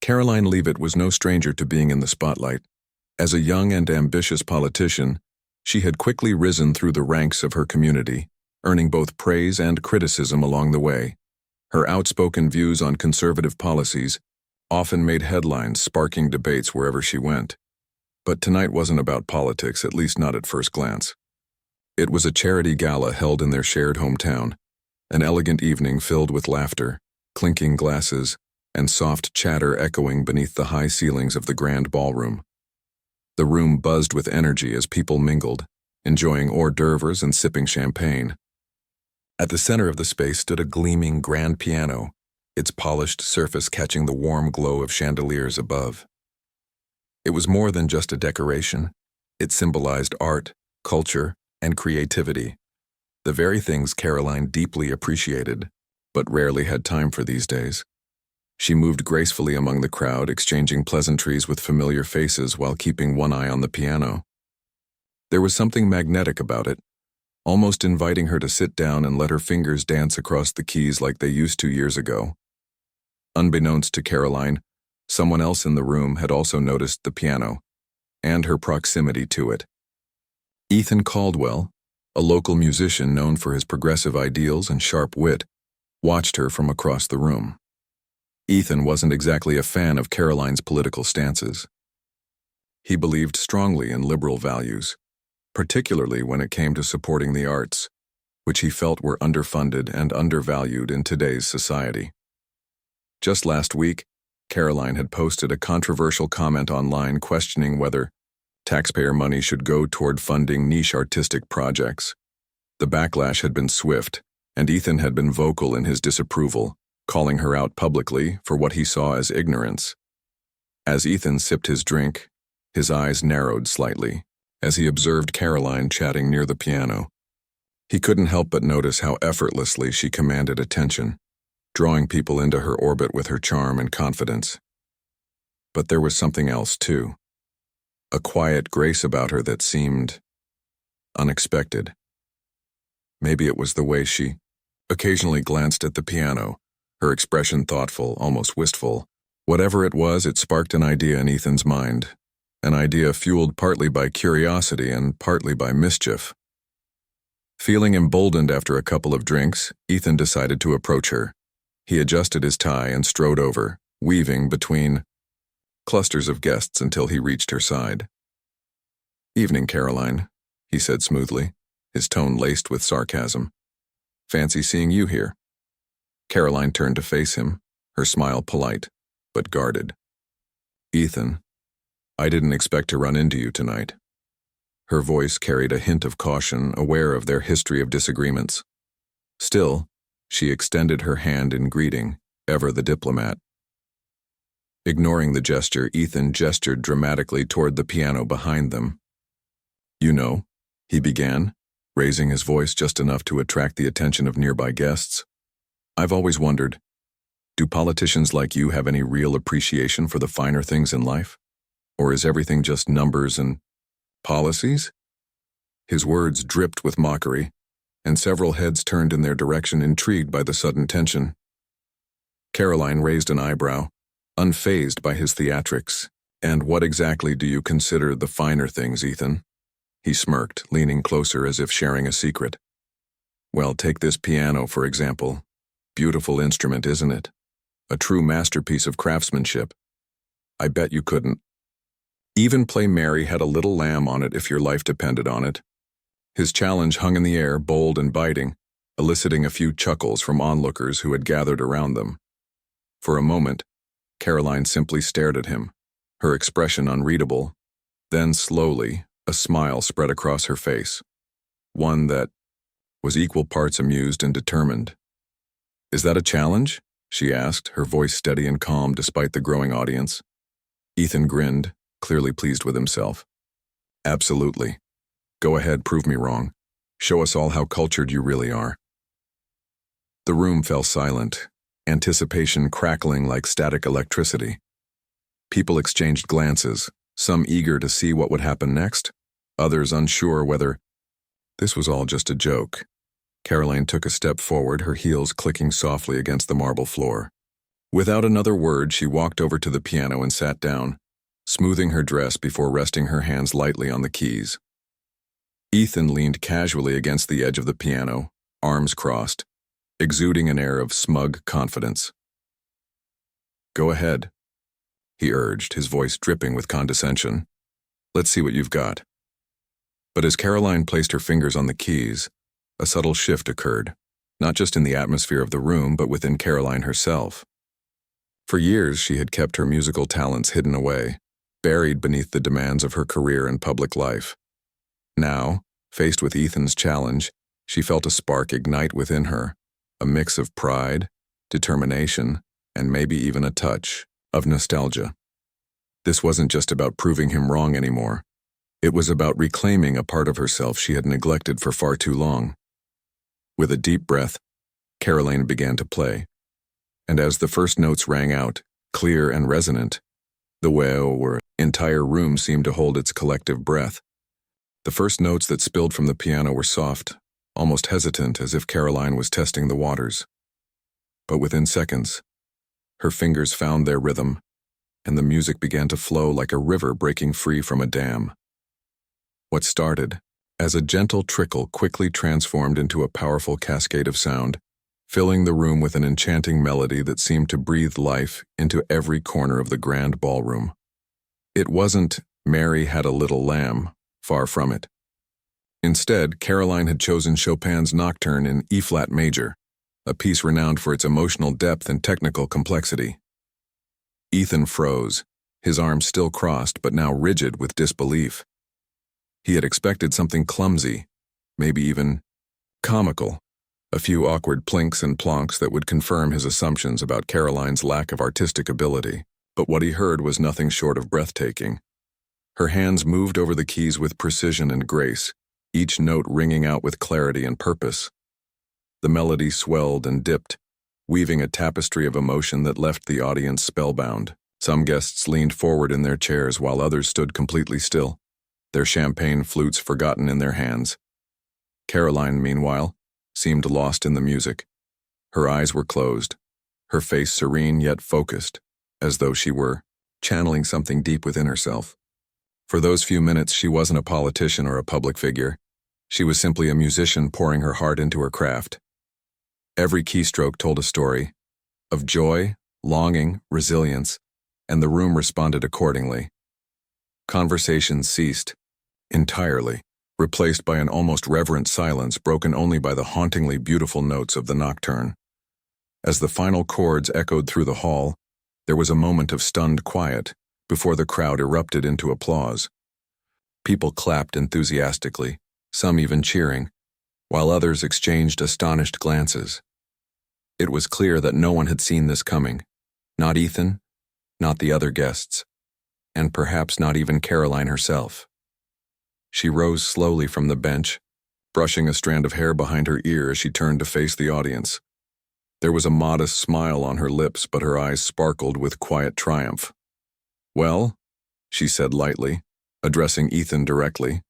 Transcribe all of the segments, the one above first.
Karoline Leavitt was no stranger to being in the spotlight. As a young and ambitious politician, she had quickly risen through the ranks of her community, earning both praise and criticism along the way. Her outspoken views on conservative policies often made headlines, sparking debates wherever she went. But tonight wasn't about politics, at least not at first glance. It was a charity gala held in their shared hometown, an elegant evening filled with laughter, clinking glasses, and soft chatter echoing beneath the high ceilings of the grand ballroom. The room buzzed with energy as people mingled, enjoying hors d'oeuvres and sipping champagne. At the center of the space stood a gleaming grand piano, its polished surface catching the warm glow of chandeliers above. It was more than just a decoration. It symbolized art, culture, and creativity, the very things Karoline deeply appreciated, but rarely had time for these days. She moved gracefully among the crowd, exchanging pleasantries with familiar faces while keeping one eye on the piano. There was something magnetic about it, almost inviting her to sit down and let her fingers dance across the keys like they used to years ago. Unbeknownst to Karoline, someone else in the room had also noticed the piano, and her proximity to it. Ethan Caldwell, a local musician known for his progressive ideals and sharp wit, watched her from across the room. Ethan wasn't exactly a fan of Karoline's political stances. He believed strongly in liberal values, particularly when it came to supporting the arts, which he felt were underfunded and undervalued in today's society. Just last week, Karoline had posted a controversial comment online questioning whether taxpayer money should go toward funding niche artistic projects. The backlash had been swift, and Ethan had been vocal in his disapproval, calling her out publicly for what he saw as ignorance. As Ethan sipped his drink, his eyes narrowed slightly as he observed Karoline chatting near the piano. He couldn't help but notice how effortlessly she commanded attention, drawing people into her orbit with her charm and confidence. But there was something else, too. A quiet grace about her that seemed unexpected. Maybe it was the way she occasionally glanced at the piano, her expression thoughtful, almost wistful. Whatever it was, it sparked an idea in Ethan's mind, an idea fueled partly by curiosity and partly by mischief. Feeling emboldened after a couple of drinks, Ethan decided to approach her. He adjusted his tie and strode over, weaving between clusters of guests until he reached her side. "Evening, Karoline," he said smoothly, his tone laced with sarcasm. "Fancy seeing you here." Karoline turned to face him, her smile polite, but guarded. "Ethan, I didn't expect to run into you tonight." Her voice carried a hint of caution, aware of their history of disagreements. Still, she extended her hand in greeting, ever the diplomat. Ignoring the gesture, Ethan gestured dramatically toward the piano behind them. "You know," he began, raising his voice just enough to attract the attention of nearby guests, "I've always wondered, do politicians like you have any real appreciation for the finer things in life? Or is everything just numbers and policies?" His words dripped with mockery, and several heads turned in their direction, intrigued by the sudden tension. Karoline raised an eyebrow, unfazed by his theatrics. "And what exactly do you consider the finer things, Ethan?" He smirked, leaning closer as if sharing a secret. "Well, take this piano, for example. Beautiful instrument, isn't it? A true masterpiece of craftsmanship. I bet you couldn't even play Mary Had a Little Lamb on it if your life depended on it." His challenge hung in the air, bold and biting, eliciting a few chuckles from onlookers who had gathered around them. For a moment, Karoline simply stared at him, her expression unreadable. Then slowly, a smile spread across her face, one that was equal parts amused and determined. "Is that a challenge?" she asked, her voice steady and calm despite the growing audience. Ethan grinned, clearly pleased with himself. "Absolutely. Go ahead, prove me wrong. Show us all how cultured you really are." The room fell silent, anticipation crackling like static electricity. People exchanged glances, some eager to see what would happen next, others unsure whether this was all just a joke. Karoline took a step forward, her heels clicking softly against the marble floor. Without another word, she walked over to the piano and sat down, smoothing her dress before resting her hands lightly on the keys. Ethan leaned casually against the edge of the piano, arms crossed, exuding an air of smug confidence. "Go ahead," he urged, his voice dripping with condescension. "Let's see what you've got." But as Karoline placed her fingers on the keys, a subtle shift occurred, not just in the atmosphere of the room, but within Karoline herself. For years, she had kept her musical talents hidden away, buried beneath the demands of her career and public life. Now, faced with Ethan's challenge, she felt a spark ignite within her, a mix of pride, determination, and maybe even a touch of nostalgia. This wasn't just about proving him wrong anymore. It was about reclaiming a part of herself she had neglected for far too long. With a deep breath, Karoline began to play. And as the first notes rang out, clear and resonant, the entire room seemed to hold its collective breath. The first notes that spilled from the piano were soft, almost hesitant, as if Karoline was testing the waters. But within seconds, her fingers found their rhythm, and the music began to flow like a river breaking free from a dam. What started as a gentle trickle quickly transformed into a powerful cascade of sound, filling the room with an enchanting melody that seemed to breathe life into every corner of the grand ballroom. It wasn't "Mary Had a Little Lamb," far from it. Instead, Karoline had chosen Chopin's Nocturne in E-flat major, a piece renowned for its emotional depth and technical complexity. Ethan froze, his arms still crossed but now rigid with disbelief. He had expected something clumsy, maybe even comical, a few awkward plinks and plonks that would confirm his assumptions about Karoline's lack of artistic ability, but what he heard was nothing short of breathtaking. Her hands moved over the keys with precision and grace, each note ringing out with clarity and purpose. The melody swelled and dipped, weaving a tapestry of emotion that left the audience spellbound. Some guests leaned forward in their chairs while others stood completely still, their champagne flutes forgotten in their hands. Karoline, meanwhile, seemed lost in the music. Her eyes were closed, her face serene yet focused, as though she were channeling something deep within herself. For those few minutes, she wasn't a politician or a public figure. She was simply a musician pouring her heart into her craft. Every keystroke told a story of joy, longing, resilience, and the room responded accordingly. Conversations ceased entirely, replaced by an almost reverent silence broken only by the hauntingly beautiful notes of the nocturne. As the final chords echoed through the hall, there was a moment of stunned quiet before the crowd erupted into applause. People clapped enthusiastically, some even cheering, while others exchanged astonished glances. It was clear that no one had seen this coming, not Ethan, not the other guests, and perhaps not even Karoline herself. She rose slowly from the bench, brushing a strand of hair behind her ear as she turned to face the audience. There was a modest smile on her lips, but her eyes sparkled with quiet triumph. "Well," she said lightly, addressing Ethan directly,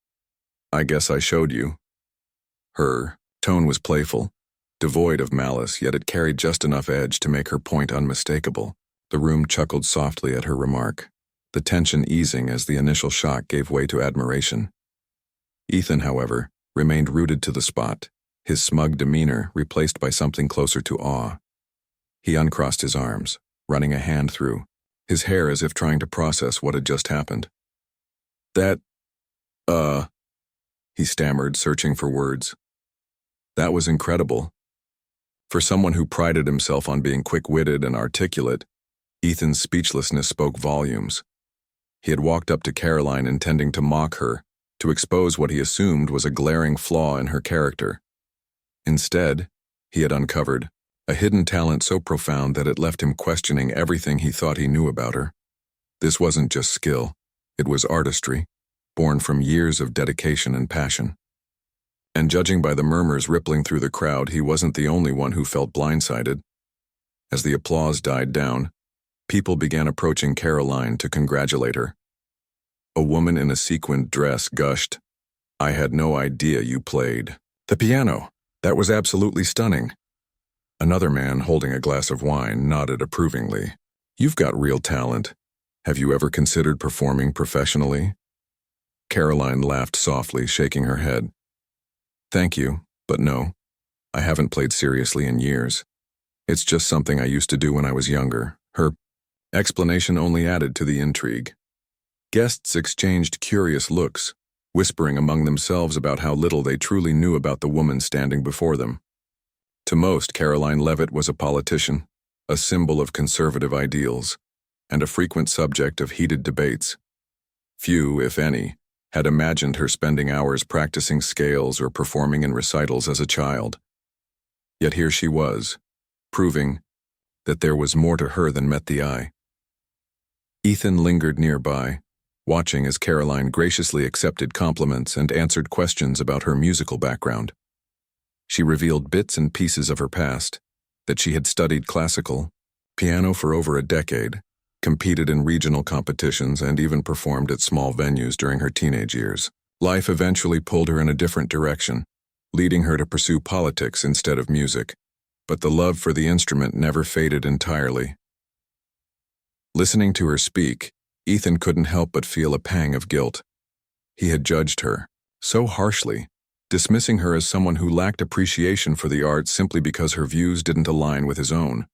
"I guess I showed you." Her tone was playful, devoid of malice, yet it carried just enough edge to make her point unmistakable. The room chuckled softly at her remark, the tension easing as the initial shock gave way to admiration. Ethan, however, remained rooted to the spot, his smug demeanor replaced by something closer to awe. He uncrossed his arms, running a hand through his hair as if trying to process what had just happened. "That, he stammered, searching for words. "That was incredible." For someone who prided himself on being quick-witted and articulate, Ethan's speechlessness spoke volumes. He had walked up to Karoline intending to mock her, to expose what he assumed was a glaring flaw in her character. Instead, he had uncovered a hidden talent so profound that it left him questioning everything he thought he knew about her. This wasn't just skill, it was artistry, born from years of dedication and passion. And judging by the murmurs rippling through the crowd, he wasn't the only one who felt blindsided. As the applause died down, people began approaching Karoline to congratulate her. A woman in a sequined dress gushed, "I had no idea you played the piano. That was absolutely stunning." Another man holding a glass of wine nodded approvingly. You've got real talent. Have you ever considered performing professionally? Karoline laughed softly, shaking her head. Thank you, but no. I haven't played seriously in years. It's just something I used to do when I was younger. Her explanation only added to the intrigue. Guests exchanged curious looks, whispering among themselves about how little they truly knew about the woman standing before them. To most, Karoline Leavitt was a politician, a symbol of conservative ideals, and a frequent subject of heated debates. Few, if any, had imagined her spending hours practicing scales or performing in recitals as a child. Yet here she was, proving that there was more to her than met the eye. Ethan lingered nearby, watching as Karoline graciously accepted compliments and answered questions about her musical background. She revealed bits and pieces of her past, that she had studied classical, piano for over a decade, competed in regional competitions, and even performed at small venues during her teenage years. Life eventually pulled her in a different direction, leading her to pursue politics instead of music, but the love for the instrument never faded entirely. Listening to her speak, Ethan couldn't help but feel a pang of guilt. He had judged her so harshly, dismissing her as someone who lacked appreciation for the arts simply because her views didn't align with his own.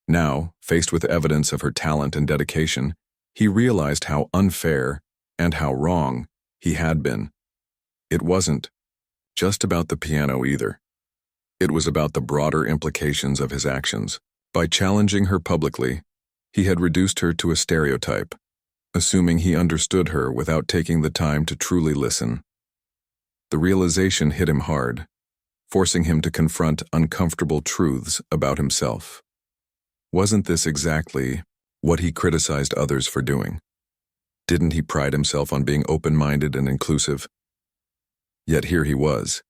Now, faced with evidence of her talent and dedication, he realized how unfair and how wrong he had been. It wasn't just about the piano either. It was about the broader implications of his actions. By challenging her publicly, he had reduced her to a stereotype, assuming he understood her without taking the time to truly listen. The realization hit him hard, forcing him to confront uncomfortable truths about himself. Wasn't this exactly what he criticized others for doing? Didn't he pride himself on being open-minded and inclusive? Yet here he was,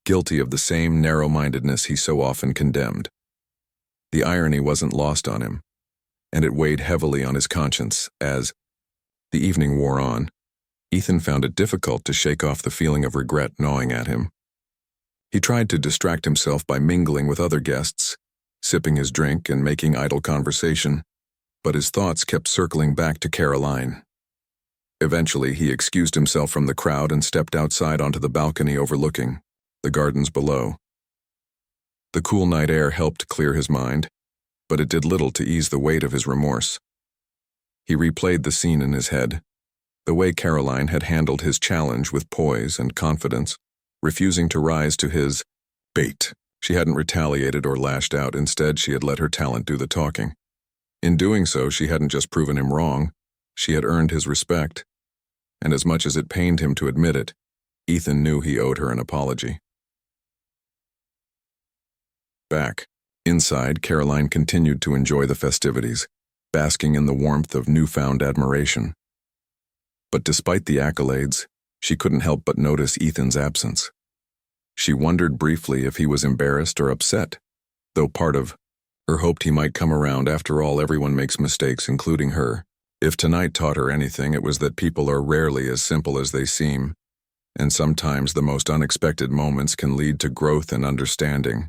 guilty of the same narrow-mindedness he so often condemned. The irony wasn't lost on him, and it weighed heavily on his conscience as the evening wore on. Ethan found it difficult to shake off the feeling of regret gnawing at him. He tried to distract himself by mingling with other guests, sipping his drink and making idle conversation, but his thoughts kept circling back to Karoline. Eventually, he excused himself from the crowd and stepped outside onto the balcony overlooking the gardens below. The cool night air helped clear his mind, but it did little to ease the weight of his remorse. He replayed the scene in his head, the way Karoline had handled his challenge with poise and confidence, refusing to rise to his bait. She hadn't retaliated or lashed out. Instead, she had let her talent do the talking. In doing so, she hadn't just proven him wrong, she had earned his respect. And as much as it pained him to admit it, Ethan knew he owed her an apology. Back inside, Karoline continued to enjoy the festivities, basking in the warmth of newfound admiration. But despite the accolades, she couldn't help but notice Ethan's absence. She wondered briefly if he was embarrassed or upset, though part of her hoped he might come around. After all, everyone makes mistakes, including her. If tonight taught her anything, it was that people are rarely as simple as they seem, and sometimes the most unexpected moments can lead to growth and understanding.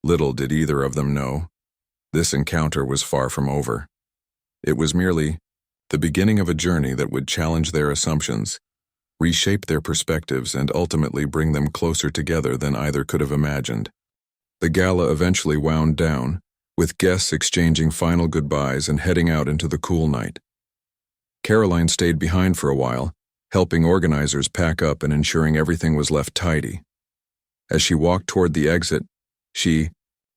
Little did either of them know, this encounter was far from over. It was merely the beginning of a journey that would challenge their assumptions, reshape their perspectives, and ultimately bring them closer together than either could have imagined. The gala eventually wound down, with guests exchanging final goodbyes and heading out into the cool night. Karoline stayed behind for a while, helping organizers pack up and ensuring everything was left tidy. As she walked toward the exit, she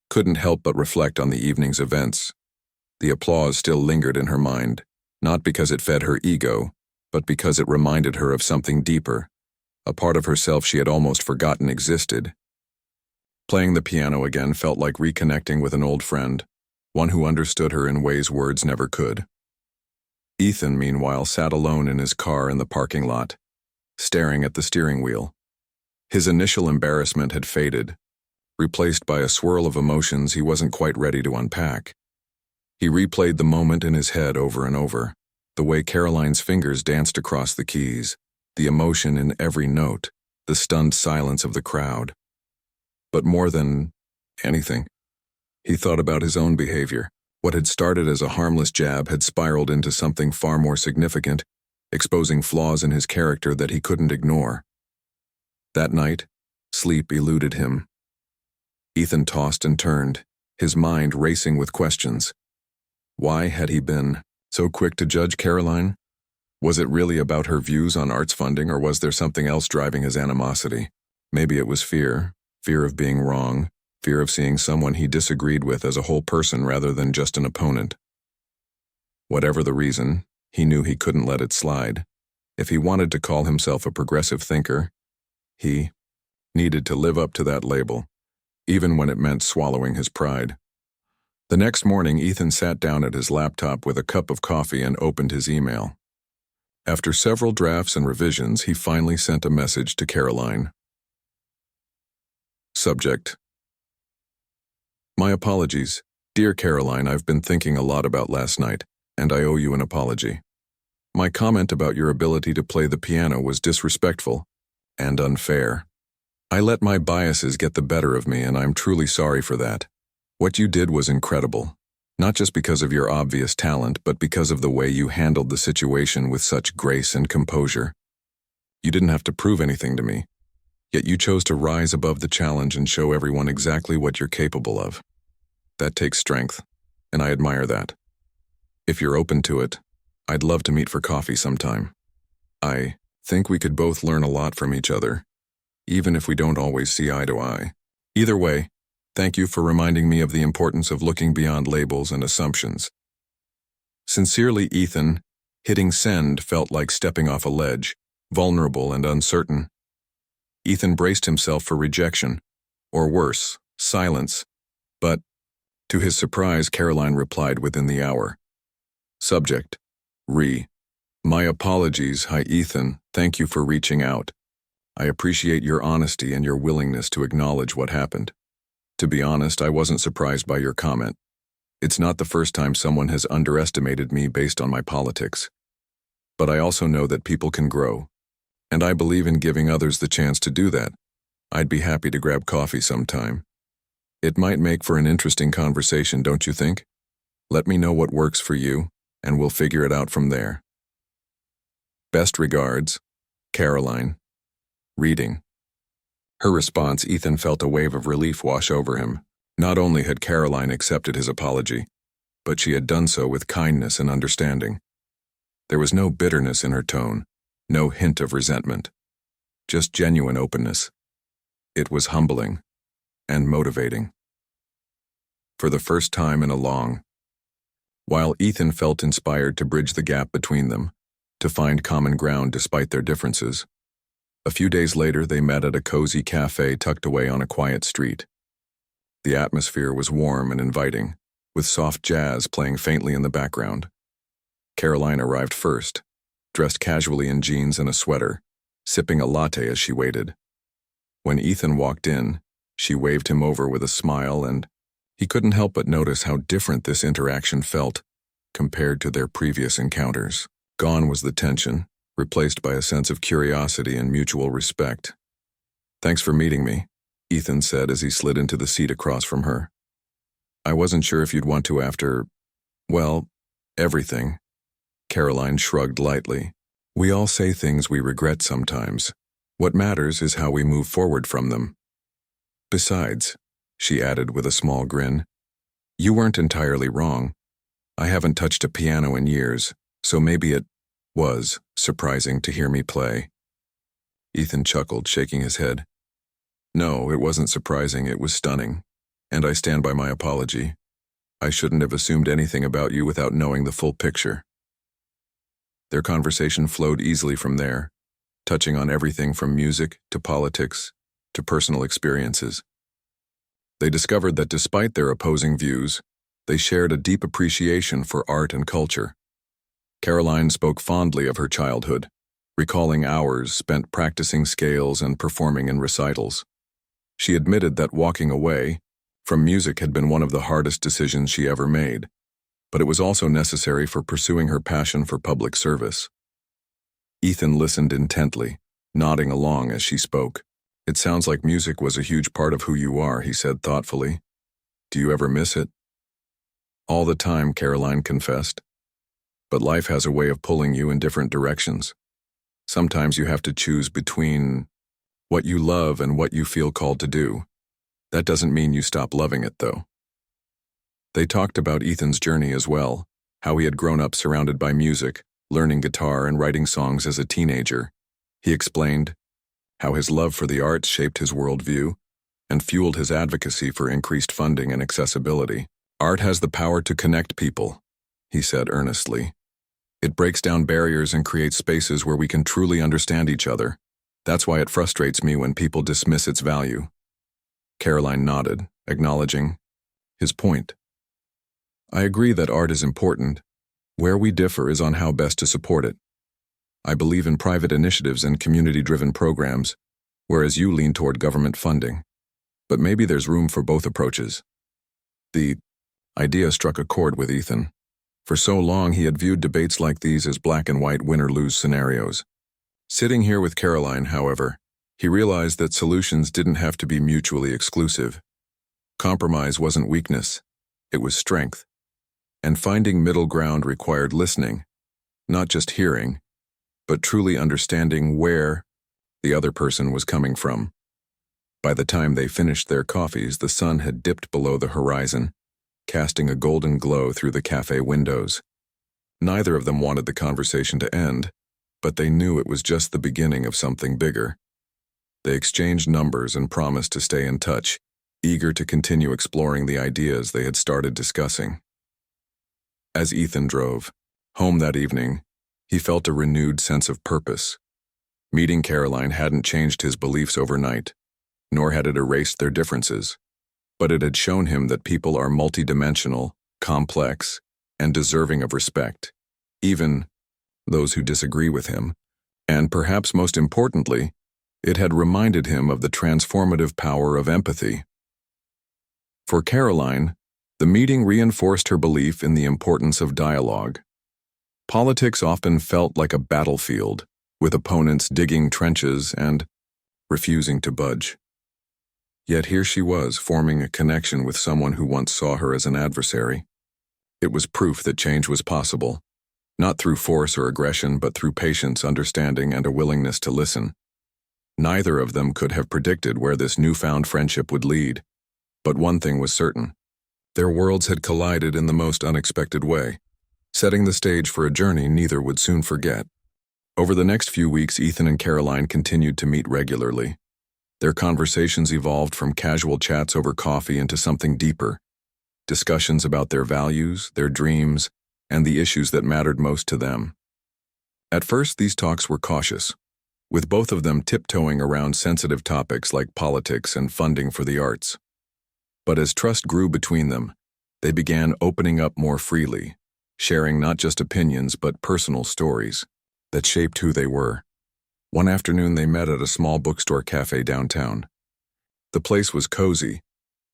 couldn't help but reflect on the evening's events. The applause still lingered in her mind, not because it fed her ego, but because it reminded her of something deeper, a part of herself she had almost forgotten existed. Playing the piano again felt like reconnecting with an old friend, one who understood her in ways words never could. Ethan, meanwhile, sat alone in his car in the parking lot, staring at the steering wheel. His initial embarrassment had faded, replaced by a swirl of emotions he wasn't quite ready to unpack. He replayed the moment in his head over and over, the way Karoline's fingers danced across the keys, the emotion in every note, the stunned silence of the crowd. But more than anything, He thought about his own behavior. What had started as a harmless jab had spiraled into something far more significant, exposing flaws in his character that he couldn't ignore. That night, sleep eluded him. Ethan tossed and turned, his mind racing with questions. Why had he been so quick to judge Karoline? Was it really about her views on arts funding, or was there something else driving his animosity? Maybe it was fear of being wrong, fear of seeing someone he disagreed with as a whole person rather than just an opponent. Whatever the reason, he knew he couldn't let it slide. If he wanted to call himself a progressive thinker, he needed to live up to that label, even when it meant swallowing his pride. The next morning, Ethan sat down at his laptop with a cup of coffee and opened his email. After several drafts and revisions, he finally sent a message to Karoline. Subject: My apologies. Dear Karoline, I've been thinking a lot about last night, and I owe you an apology. My comment about your ability to play the piano was disrespectful and unfair. I let my biases get the better of me, and I'm truly sorry for that. What you did was incredible, not just because of your obvious talent, but because of the way you handled the situation with such grace and composure. You didn't have to prove anything to me, yet you chose to rise above the challenge and show everyone exactly what you're capable of. That takes strength, and I admire that. If you're open to it, I'd love to meet for coffee sometime. I think we could both learn a lot from each other, even if we don't always see eye to eye. Either way, thank you for reminding me of the importance of looking beyond labels and assumptions. Sincerely, Ethan. Hitting send felt like stepping off a ledge, vulnerable and uncertain. Ethan braced himself for rejection, or worse, silence, but, to his surprise, Karoline replied within the hour. Subject: My apologies. Hi, Ethan. Thank you for reaching out. I appreciate your honesty and your willingness to acknowledge what happened. To be honest, I wasn't surprised by your comment. It's not the first time someone has underestimated me based on my politics. But I also know that people can grow, and I believe in giving others the chance to do that. I'd be happy to grab coffee sometime. It might make for an interesting conversation, don't you think? Let me know what works for you, and we'll figure it out from there. Best regards, Karoline. Reading. Her response, Ethan felt a wave of relief wash over him. Not only had Karoline accepted his apology, but she had done so with kindness and understanding. There was no bitterness in her tone, no hint of resentment, just genuine openness. It was humbling and motivating. For the first time in a long while, Ethan felt inspired to bridge the gap between them, to find common ground despite their differences. A few days later, they met at a cozy cafe tucked away on a quiet street. The atmosphere was warm and inviting, with soft jazz playing faintly in the background. Karoline arrived first, dressed casually in jeans and a sweater, sipping a latte as she waited. When Ethan walked in, she waved him over with a smile, and he couldn't help but notice how different this interaction felt compared to their previous encounters. Gone was the tension, replaced by a sense of curiosity and mutual respect. Thanks for meeting me, Ethan said as he slid into the seat across from her. I wasn't sure if you'd want to after, well, everything. Karoline shrugged lightly. We all say things we regret sometimes. What matters is how we move forward from them. Besides, she added with a small grin, you weren't entirely wrong. I haven't touched a piano in years, so maybe it was surprising to hear me play. Ethan chuckled, shaking his head. No, it wasn't surprising, it was stunning, and I stand by my apology. I shouldn't have assumed anything about you without knowing the full picture. Their conversation flowed easily from there, touching on everything from music to politics to personal experiences. They discovered that despite their opposing views, they shared a deep appreciation for art and culture. Karoline spoke fondly of her childhood, recalling hours spent practicing scales and performing in recitals. She admitted that walking away from music had been one of the hardest decisions she ever made, but it was also necessary for pursuing her passion for public service. Ethan listened intently, nodding along as she spoke. It sounds like music was a huge part of who you are, he said thoughtfully. Do you ever miss it? All the time, Karoline confessed. But life has a way of pulling you in different directions. Sometimes you have to choose between what you love and what you feel called to do. That doesn't mean you stop loving it, though. They talked about Ethan's journey as well, how he had grown up surrounded by music, learning guitar and writing songs as a teenager. He explained how his love for the arts shaped his worldview and fueled his advocacy for increased funding and accessibility. Art has the power to connect people, he said earnestly. It breaks down barriers and creates spaces where we can truly understand each other. That's why it frustrates me when people dismiss its value. Karoline nodded, acknowledging his point. I agree that art is important. Where we differ is on how best to support it. I believe in private initiatives and community-driven programs, whereas you lean toward government funding. But maybe there's room for both approaches. The idea struck a chord with Ethan. For so long, he had viewed debates like these as black and white win-or-lose scenarios. Sitting here with Karoline, however, he realized that solutions didn't have to be mutually exclusive. Compromise wasn't weakness, it was strength. And finding middle ground required listening, not just hearing, but truly understanding where the other person was coming from. By the time they finished their coffees, the sun had dipped below the horizon, casting a golden glow through the cafe windows. Neither of them wanted the conversation to end, but they knew it was just the beginning of something bigger. They exchanged numbers and promised to stay in touch, eager to continue exploring the ideas they had started discussing. As Ethan drove home that evening, he felt a renewed sense of purpose. Meeting Karoline hadn't changed his beliefs overnight, nor had it erased their differences, but it had shown him that people are multidimensional, complex, and deserving of respect, even those who disagree with him. And perhaps most importantly, it had reminded him of the transformative power of empathy. For Karoline, the meeting reinforced her belief in the importance of dialogue. Politics often felt like a battlefield, with opponents digging trenches and refusing to budge. Yet here she was, forming a connection with someone who once saw her as an adversary. It was proof that change was possible, not through force or aggression, but through patience, understanding, and a willingness to listen. Neither of them could have predicted where this newfound friendship would lead, but one thing was certain. Their worlds had collided in the most unexpected way, setting the stage for a journey neither would soon forget. Over the next few weeks, Ethan and Karoline continued to meet regularly. Their conversations evolved from casual chats over coffee into something deeper, discussions about their values, their dreams, and the issues that mattered most to them. At first, these talks were cautious, with both of them tiptoeing around sensitive topics like politics and funding for the arts. But as trust grew between them, they began opening up more freely, sharing not just opinions but personal stories that shaped who they were. One afternoon, they met at a small bookstore cafe downtown. The place was cozy,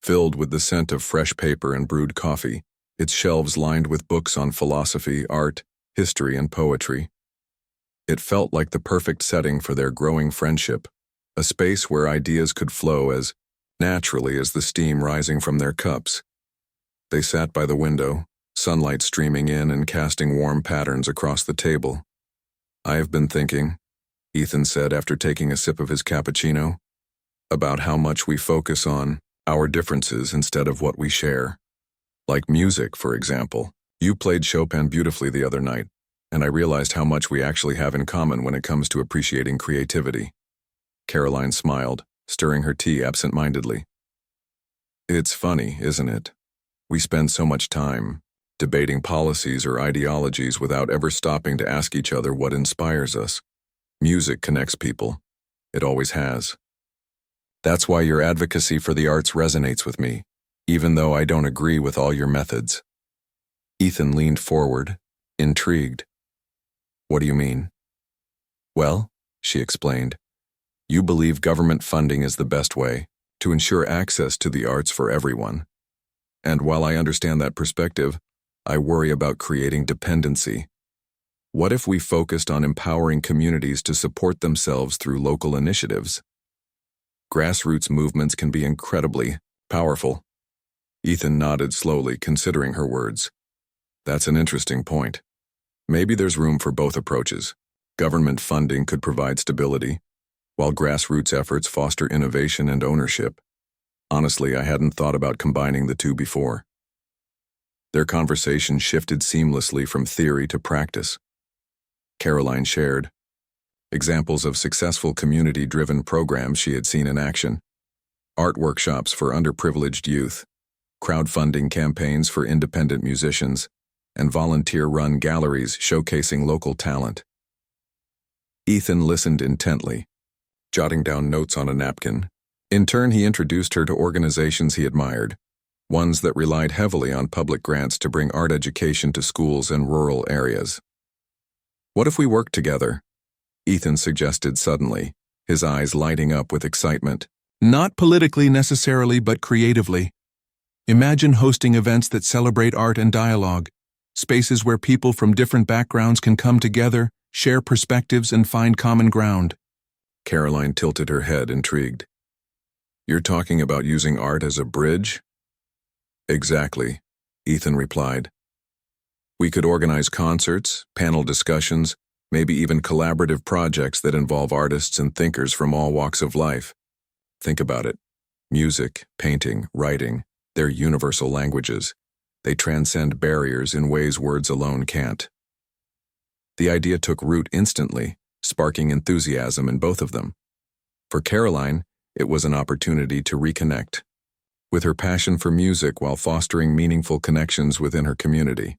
filled with the scent of fresh paper and brewed coffee, its shelves lined with books on philosophy, art, history, and poetry. It felt like the perfect setting for their growing friendship, a space where ideas could flow as naturally as the steam rising from their cups. They sat by the window, sunlight streaming in and casting warm patterns across the table. "I have been thinking," Ethan said after taking a sip of his cappuccino, "about how much we focus on our differences instead of what we share. Like music, for example. You played Chopin beautifully the other night, and I realized how much we actually have in common when it comes to appreciating creativity." Karoline smiled, stirring her tea absent-mindedly. "It's funny, isn't it? We spend so much time debating policies or ideologies without ever stopping to ask each other what inspires us. Music connects people. It always has. That's why your advocacy for the arts resonates with me, even though I don't agree with all your methods." Ethan leaned forward, intrigued. "What do you mean?" "Well," she explained, "you believe government funding is the best way to ensure access to the arts for everyone. And while I understand that perspective, I worry about creating dependency. What if we focused on empowering communities to support themselves through local initiatives? Grassroots movements can be incredibly powerful. Ethan nodded slowly, considering her words. That's an interesting point. Maybe there's room for both approaches. Government funding could provide stability, while grassroots efforts foster innovation and ownership. Honestly, I hadn't thought about combining the two before. Their conversation shifted seamlessly from theory to practice. Karoline shared examples of successful community-driven programs she had seen in action: art workshops for underprivileged youth, crowdfunding campaigns for independent musicians, and volunteer-run galleries showcasing local talent. Ethan listened intently, jotting down notes on a napkin. In turn, he introduced her to organizations he admired, ones that relied heavily on public grants to bring art education to schools in rural areas. What if we worked together? Ethan suggested suddenly, his eyes lighting up with excitement. Not politically necessarily, but creatively. Imagine hosting events that celebrate art and dialogue, spaces where people from different backgrounds can come together, share perspectives, and find common ground. Karoline tilted her head, intrigued. You're talking about using art as a bridge? Exactly, Ethan replied. We could organize concerts, panel discussions, maybe even collaborative projects that involve artists and thinkers from all walks of life. Think about it. Music, painting, writing, they're universal languages. They transcend barriers in ways words alone can't. The idea took root instantly, sparking enthusiasm in both of them. For Karoline, it was an opportunity to reconnect with her passion for music while fostering meaningful connections within her community.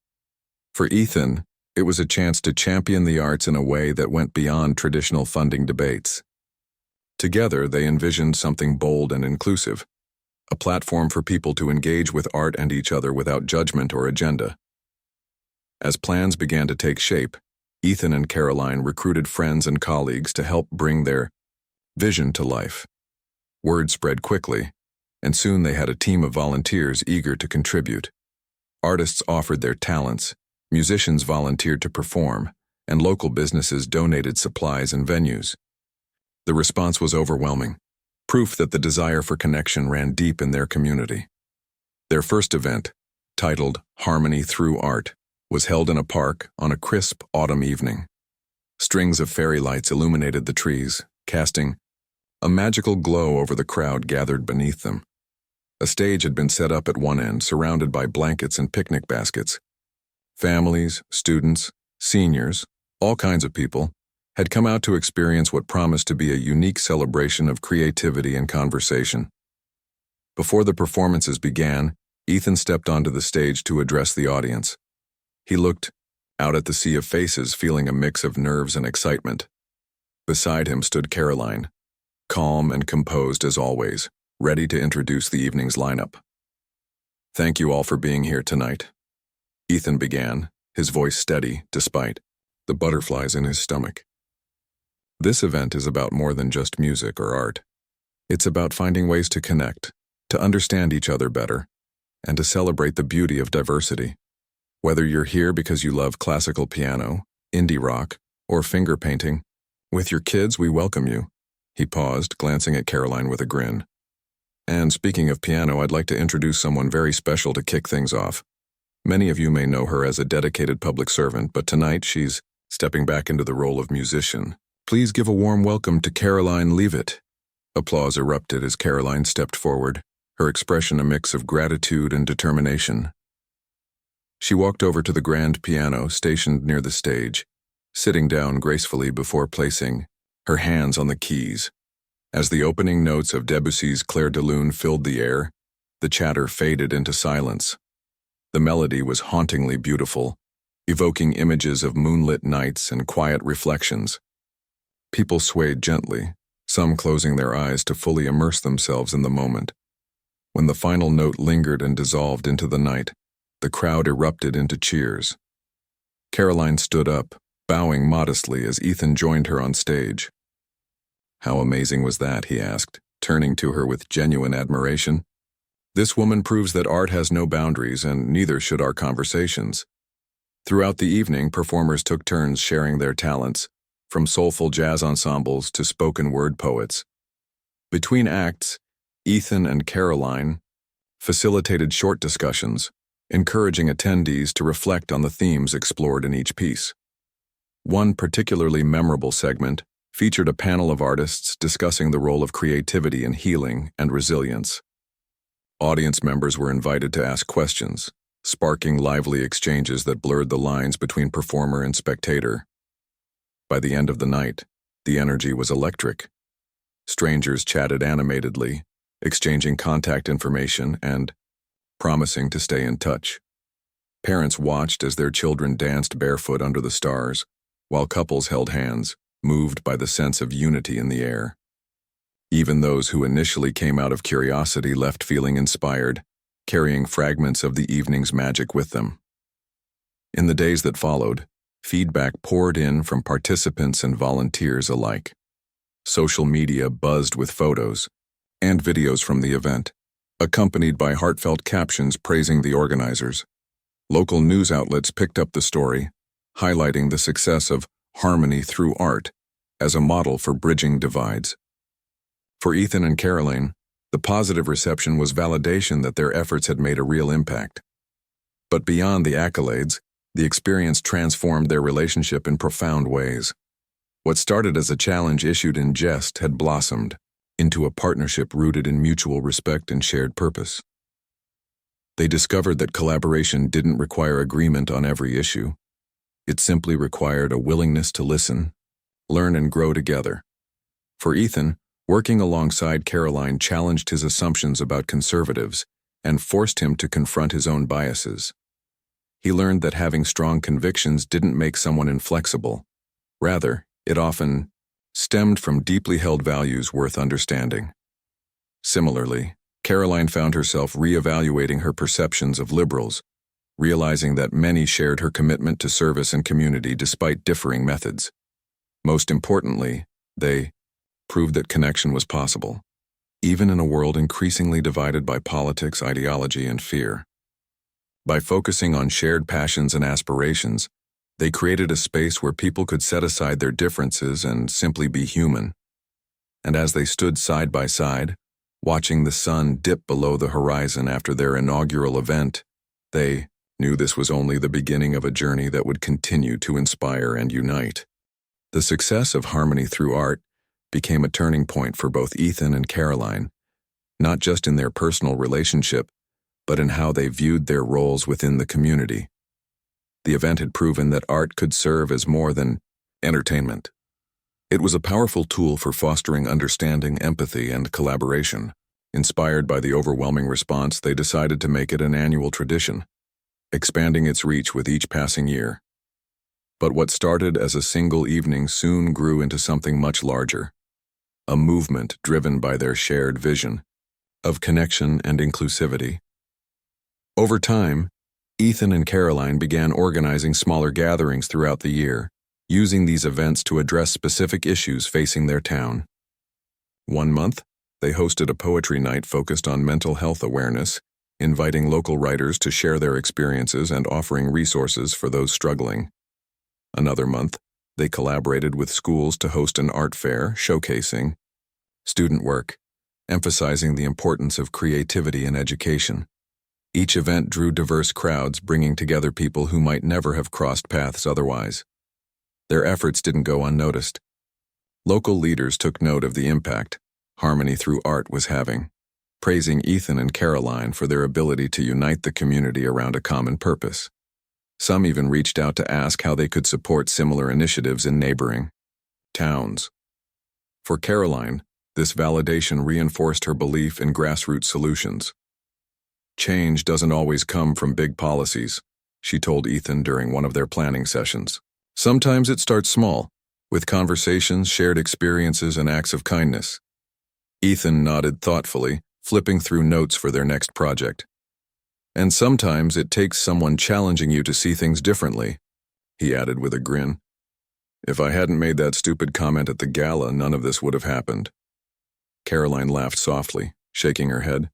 For Ethan, it was a chance to champion the arts in a way that went beyond traditional funding debates. Together, they envisioned something bold and inclusive, a platform for people to engage with art and each other without judgment or agenda. As plans began to take shape, Ethan and Karoline recruited friends and colleagues to help bring their vision to life. Word spread quickly, and soon they had a team of volunteers eager to contribute. Artists offered their talents, musicians volunteered to perform, and local businesses donated supplies and venues. The response was overwhelming, proof that the desire for connection ran deep in their community. Their first event, titled Harmony Through Art, was held in a park on a crisp autumn evening. Strings of fairy lights illuminated the trees, casting a magical glow over the crowd gathered beneath them. A stage had been set up at one end, surrounded by blankets and picnic baskets. Families, students, seniors, all kinds of people, had come out to experience what promised to be a unique celebration of creativity and conversation. Before the performances began, Ethan stepped onto the stage to address the audience. He looked out at the sea of faces, feeling a mix of nerves and excitement. Beside him stood Karoline, calm and composed as always, ready to introduce the evening's lineup. Thank you all for being here tonight. Ethan began, his voice steady despite the butterflies in his stomach. This event is about more than just music or art. It's about finding ways to connect, to understand each other better, and to celebrate the beauty of diversity. Whether you're here because you love classical piano, indie rock, or finger painting, with your kids we welcome you. He paused, glancing at Karoline with a grin. And speaking of piano, I'd like to introduce someone very special to kick things off. Many of you may know her as a dedicated public servant, but tonight she's stepping back into the role of musician. Please give a warm welcome to Karoline Leavitt. Applause erupted as Karoline stepped forward, her expression a mix of gratitude and determination. She walked over to the grand piano stationed near the stage, sitting down gracefully before placing her hands on the keys. As the opening notes of Debussy's Clair de Lune filled the air, the chatter faded into silence. The melody was hauntingly beautiful, evoking images of moonlit nights and quiet reflections. People swayed gently, some closing their eyes to fully immerse themselves in the moment. When the final note lingered and dissolved into the night, the crowd erupted into cheers. Karoline stood up, bowing modestly as Ethan joined her on stage. How amazing was that, he asked, turning to her with genuine admiration. This woman proves that art has no boundaries, and neither should our conversations. Throughout the evening, performers took turns sharing their talents, from soulful jazz ensembles to spoken word poets. Between acts, Ethan and Karoline facilitated short discussions, encouraging attendees to reflect on the themes explored in each piece. One particularly memorable segment featured a panel of artists discussing the role of creativity in healing and resilience. Audience members were invited to ask questions, sparking lively exchanges that blurred the lines between performer and spectator. By the end of the night, the energy was electric. Strangers chatted animatedly, exchanging contact information and promising to stay in touch. Parents watched as their children danced barefoot under the stars, while couples held hands, moved by the sense of unity in the air. Even those who initially came out of curiosity left feeling inspired, carrying fragments of the evening's magic with them. In the days that followed, feedback poured in from participants and volunteers alike. Social media buzzed with photos and videos from the event, accompanied by heartfelt captions praising the organizers. Local news outlets picked up the story, highlighting the success of harmony through art as a model for bridging divides. For Ethan and Karoline, the positive reception was validation that their efforts had made a real impact. But beyond the accolades, the experience transformed their relationship in profound ways. What started as a challenge issued in jest had blossomed into a partnership rooted in mutual respect and shared purpose. They discovered that collaboration didn't require agreement on every issue. It simply required a willingness to listen, learn, and grow together. For Ethan, working alongside Karoline challenged his assumptions about conservatives and forced him to confront his own biases. He learned that having strong convictions didn't make someone inflexible. Rather, it often stemmed from deeply held values worth understanding. Similarly, Karoline found herself reevaluating her perceptions of liberals, realizing that many shared her commitment to service and community despite differing methods. Most importantly, they proved that connection was possible, even in a world increasingly divided by politics, ideology, and fear. By focusing on shared passions and aspirations, they created a space where people could set aside their differences and simply be human. And as they stood side by side, watching the sun dip below the horizon after their inaugural event, they knew this was only the beginning of a journey that would continue to inspire and unite. The success of Harmony Through Art became a turning point for both Ethan and Karoline, not just in their personal relationship, but in how they viewed their roles within the community. The event had proven that art could serve as more than entertainment. It was a powerful tool for fostering understanding, empathy, and collaboration. Inspired by the overwhelming response, they decided to make it an annual tradition, expanding its reach with each passing year. But what started as a single evening soon grew into something much larger, a movement driven by their shared vision of connection and inclusivity. Over time, Ethan and Karoline began organizing smaller gatherings throughout the year, using these events to address specific issues facing their town. One month, they hosted a poetry night focused on mental health awareness, inviting local writers to share their experiences and offering resources for those struggling. Another month, they collaborated with schools to host an art fair showcasing student work, emphasizing the importance of creativity in education. Each event drew diverse crowds, bringing together people who might never have crossed paths otherwise. Their efforts didn't go unnoticed. Local leaders took note of the impact Harmony Through Art was having, praising Ethan and Karoline for their ability to unite the community around a common purpose. Some even reached out to ask how they could support similar initiatives in neighboring towns. For Karoline, this validation reinforced her belief in grassroots solutions. Change doesn't always come from big policies, she told Ethan during one of their planning sessions. Sometimes it starts small, with conversations, shared experiences, and acts of kindness. Ethan nodded thoughtfully, flipping through notes for their next project. And sometimes it takes someone challenging you to see things differently, he added with a grin. If I hadn't made that stupid comment at the gala, none of this would have happened. Karoline laughed softly, shaking her head.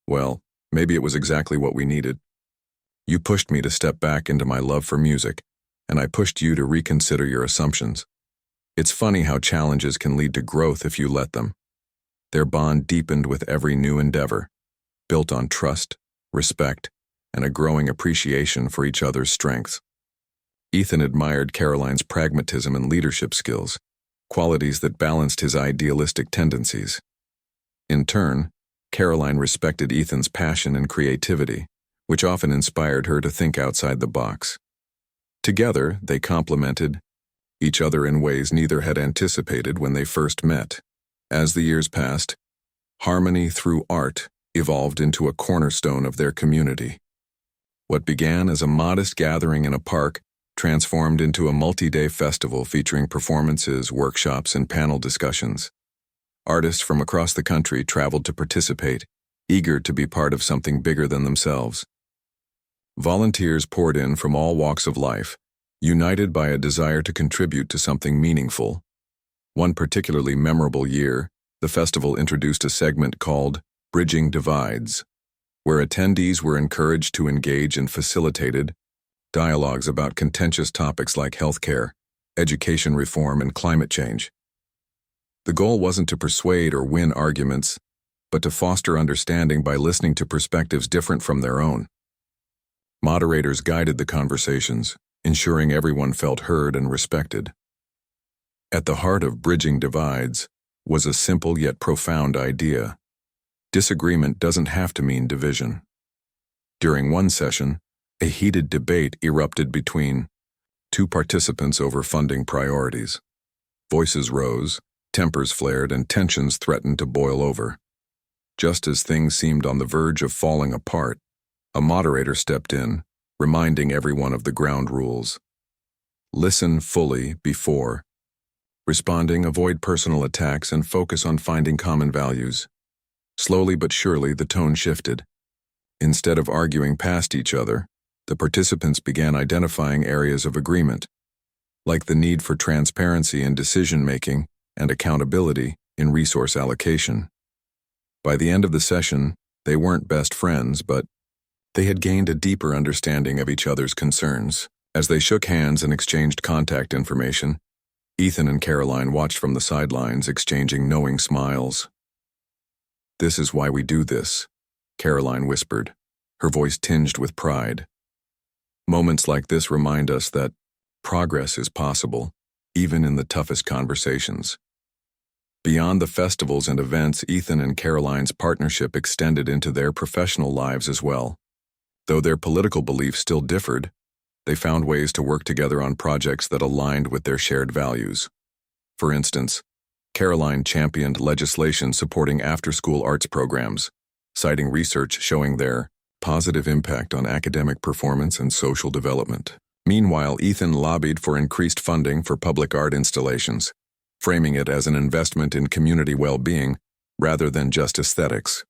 Well, maybe it was exactly what we needed. You pushed me to step back into my love for music, and I pushed you to reconsider your assumptions. It's funny how challenges can lead to growth if you let them. Their bond deepened with every new endeavor, built on trust, respect, and a growing appreciation for each other's strengths. Ethan admired Karoline's pragmatism and leadership skills, qualities that balanced his idealistic tendencies. In turn, Karoline respected Ethan's passion and creativity, which often inspired her to think outside the box. Together, they complemented each other in ways neither had anticipated when they first met. As the years passed, harmony through art evolved into a cornerstone of their community. What began as a modest gathering in a park transformed into a multi-day festival featuring performances, workshops, and panel discussions. Artists from across the country traveled to participate, eager to be part of something bigger than themselves. Volunteers poured in from all walks of life, united by a desire to contribute to something meaningful. One particularly memorable year, the festival introduced a segment called Bridging Divides, where attendees were encouraged to engage and facilitated dialogues about contentious topics like healthcare, education reform, and climate change. The goal wasn't to persuade or win arguments, but to foster understanding by listening to perspectives different from their own. Moderators guided the conversations, ensuring everyone felt heard and respected. At the heart of Bridging Divides was a simple yet profound idea. Disagreement doesn't have to mean division. During one session, a heated debate erupted between two participants over funding priorities. Voices rose, tempers flared, and tensions threatened to boil over. Just as things seemed on the verge of falling apart, a moderator stepped in, reminding everyone of the ground rules. Listen fully before responding, avoid personal attacks, and focus on finding common values. Slowly but surely, the tone shifted. Instead of arguing past each other, the participants began identifying areas of agreement, like the need for transparency in decision-making and accountability in resource allocation. By the end of the session, they weren't best friends, but they had gained a deeper understanding of each other's concerns. As they shook hands and exchanged contact information, Ethan and Karoline watched from the sidelines, exchanging knowing smiles. "This is why we do this," Karoline whispered, her voice tinged with pride. Moments like this remind us that progress is possible, even in the toughest conversations. Beyond the festivals and events, Ethan and Karoline's partnership extended into their professional lives as well. Though their political beliefs still differed, they found ways to work together on projects that aligned with their shared values. For instance, Karoline championed legislation supporting after-school arts programs, citing research showing their positive impact on academic performance and social development. Meanwhile, Ethan lobbied for increased funding for public art installations, framing it as an investment in community well-being rather than just aesthetics.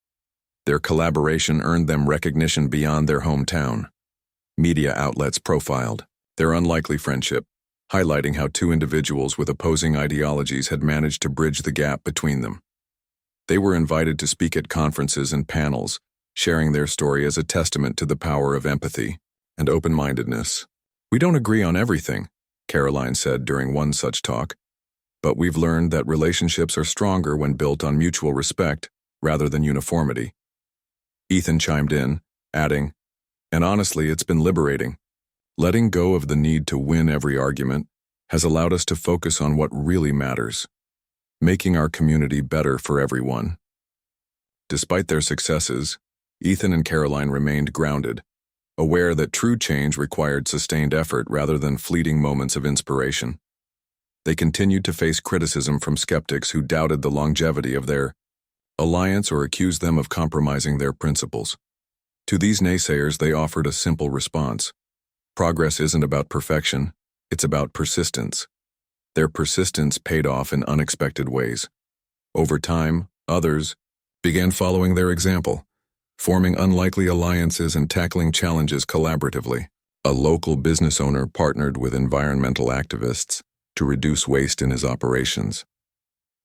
Their collaboration earned them recognition beyond their hometown. Media outlets profiled their unlikely friendship, highlighting how two individuals with opposing ideologies had managed to bridge the gap between them. They were invited to speak at conferences and panels, sharing their story as a testament to the power of empathy and open-mindedness. "We don't agree on everything," Karoline said during one such talk, "but we've learned that relationships are stronger when built on mutual respect rather than uniformity." Ethan chimed in, adding, "And honestly, it's been liberating. Letting go of the need to win every argument has allowed us to focus on what really matters, making our community better for everyone." Despite their successes, Ethan and Karoline remained grounded, aware that true change required sustained effort rather than fleeting moments of inspiration. They continued to face criticism from skeptics who doubted the longevity of their alliance or accused them of compromising their principles. To these naysayers, they offered a simple response. Progress isn't about perfection, it's about persistence. Their persistence paid off in unexpected ways. Over time, others began following their example, forming unlikely alliances and tackling challenges collaboratively. A local business owner partnered with environmental activists to reduce waste in his operations.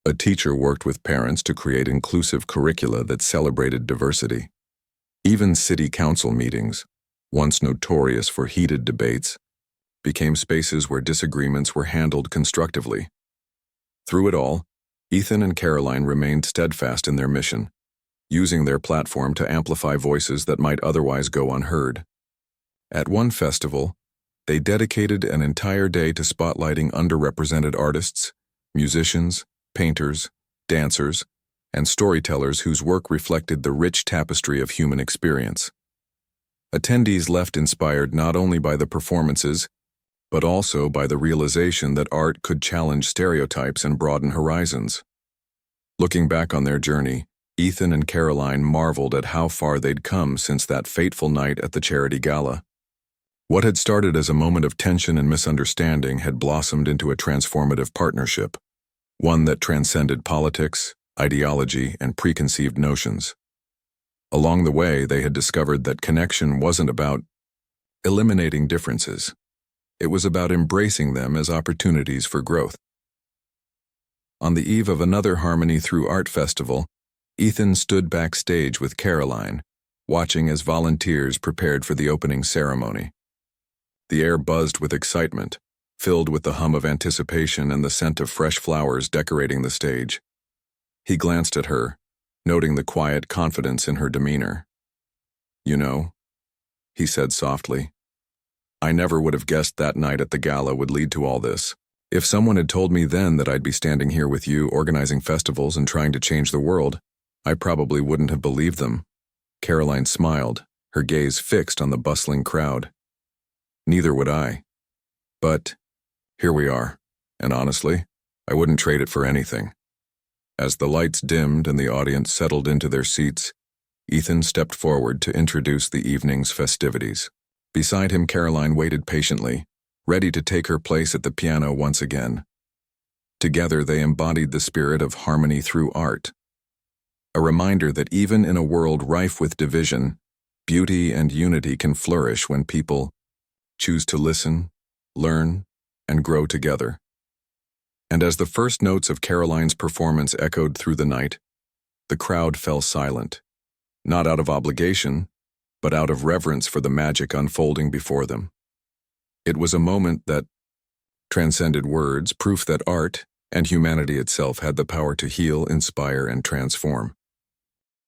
A teacher worked with parents to create inclusive curricula that celebrated diversity. Even city council meetings, once notorious for heated debates, became spaces where disagreements were handled constructively. Through it all, Ethan and Karoline remained steadfast in their mission, using their platform to amplify voices that might otherwise go unheard. At one festival, they dedicated an entire day to spotlighting underrepresented artists, musicians, painters, dancers, and storytellers whose work reflected the rich tapestry of human experience. Attendees left inspired not only by the performances, but also by the realization that art could challenge stereotypes and broaden horizons. Looking back on their journey, Ethan and Karoline marveled at how far they'd come since that fateful night at the charity gala. What had started as a moment of tension and misunderstanding had blossomed into a transformative partnership, one that transcended politics, ideology, and preconceived notions. Along the way, they had discovered that connection wasn't about eliminating differences. It was about embracing them as opportunities for growth. On the eve of another Harmony Through Art festival, Ethan stood backstage with Karoline, watching as volunteers prepared for the opening ceremony. The air buzzed with excitement, filled with the hum of anticipation and the scent of fresh flowers decorating the stage. He glanced at her, noting the quiet confidence in her demeanor. "You know," he said softly, "I never would have guessed that night at the gala would lead to all this. If someone had told me then that I'd be standing here with you organizing festivals and trying to change the world, I probably wouldn't have believed them." Karoline smiled, her gaze fixed on the bustling crowd. "Neither would I. But here we are, and honestly, I wouldn't trade it for anything." As the lights dimmed and the audience settled into their seats, Ethan stepped forward to introduce the evening's festivities. Beside him, Karoline waited patiently, ready to take her place at the piano once again. Together, they embodied the spirit of harmony through art, a reminder that even in a world rife with division, beauty and unity can flourish when people choose to listen, learn, and grow together. And as the first notes of Karoline's performance echoed through the night, the crowd fell silent, not out of obligation, but out of reverence for the magic unfolding before them. It was a moment that transcended words, proof that art and humanity itself had the power to heal, inspire, and transform.